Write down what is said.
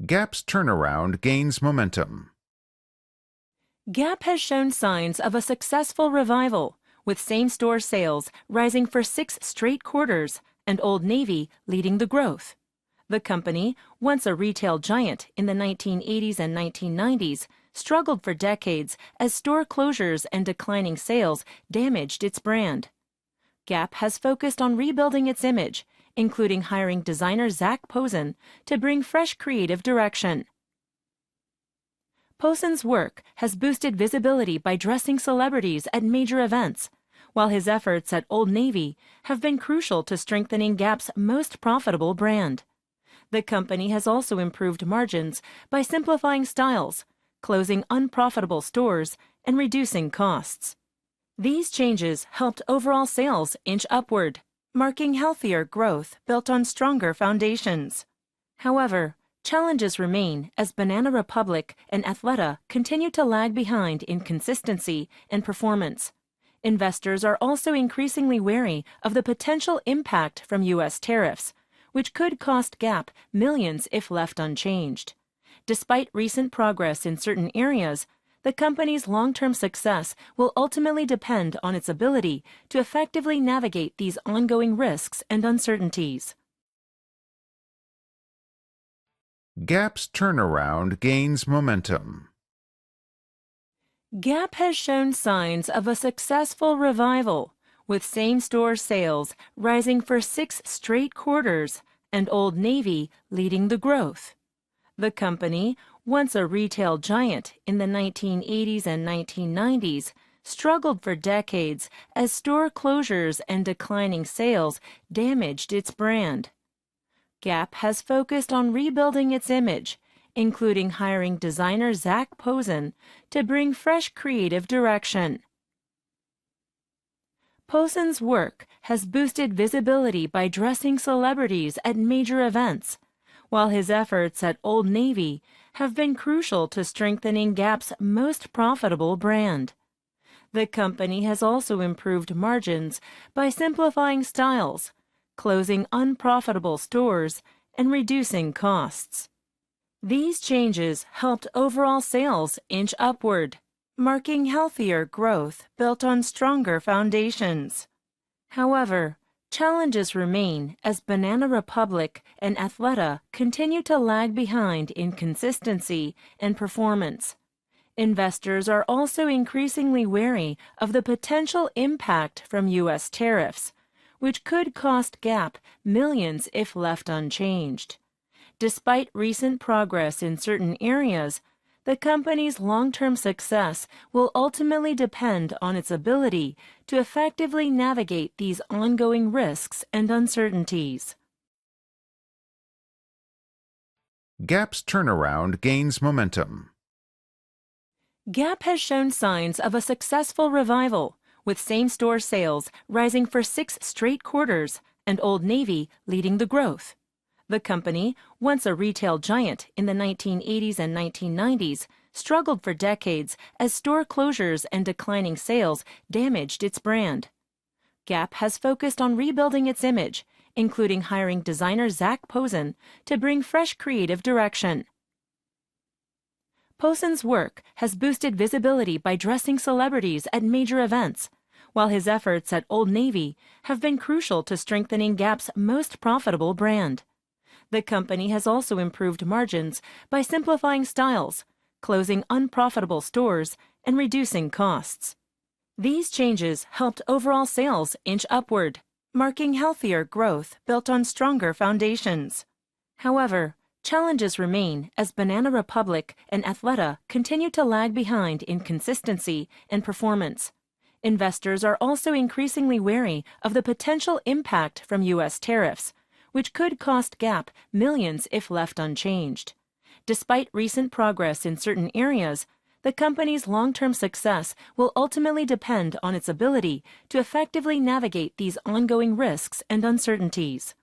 Gap's turnaround gains momentum. Gap has shown signs of a successful revival, with same-store sales rising for 6 straight quarters and Old Navy leading the growth. The company, once a retail giant in the 1980s and 1990s, struggled for decades as store closures and declining sales damaged its brand. Gap has focused on rebuilding its image, including hiring designer Zach Posen to bring fresh creative direction. Posen's work has boosted visibility by dressing celebrities at major events, while his efforts at Old Navy have been crucial to strengthening Gap's most profitable brand. The company has also improved margins by simplifying styles, closing unprofitable stores, and reducing costs. These changes helped overall sales inch upward, marking healthier growth built on stronger foundations. However, challenges remain as Banana Republic and Athleta continue to lag behind in consistency and performance. Investors are also increasingly wary of the potential impact from U.S. tariffs, which could cost Gap millions if left unchanged. Despite recent progress in certain areas, the company's long-term success will ultimately depend on its ability to effectively navigate these ongoing risks and uncertainties. Gap's turnaround gains momentum. Gap has shown signs of a successful revival, with same-store sales rising for 6 straight quarters and Old Navy leading the growth. The company, once a retail giant in the 1980s and 1990s, struggled for decades as store closures and declining sales damaged its brand. Gap has focused on rebuilding its image, including hiring designer Zach Posen to bring fresh creative direction. Posen's work has boosted visibility by dressing celebrities at major events, while his efforts at Old Navy have been crucial to strengthening Gap's most profitable brand. The company has also improved margins by simplifying styles, closing unprofitable stores, and reducing costs. These changes helped overall sales inch upward, marking healthier growth built on stronger foundations. However, challenges remain as Banana Republic and Athleta continue to lag behind in consistency and performance. Investors are also increasingly wary of the potential impact from U.S. tariffs, which could cost Gap millions if left unchanged. Despite recent progress in certain areas, the company's long-term success will ultimately depend on its ability to effectively navigate these ongoing risks and uncertainties. Gap's turnaround gains momentum. Gap has shown signs of a successful revival, with same-store sales rising for 6 straight quarters and Old Navy leading the growth. The company, once a retail giant in the 1980s and 1990s, struggled for decades as store closures and declining sales damaged its brand. Gap has focused on rebuilding its image, including hiring designer Zach Posen to bring fresh creative direction. Posen's work has boosted visibility by dressing celebrities at major events, while his efforts at Old Navy have been crucial to strengthening Gap's most profitable brand. The company has also improved margins by simplifying styles, closing unprofitable stores, and reducing costs. These changes helped overall sales inch upward, marking healthier growth built on stronger foundations. However, challenges remain as Banana Republic and Athleta continue to lag behind in consistency and performance. Investors are also increasingly wary of the potential impact from U.S. tariffs, which could cost Gap millions if left unchanged. Despite recent progress in certain areas, the company's long-term success will ultimately depend on its ability to effectively navigate these ongoing risks and uncertainties.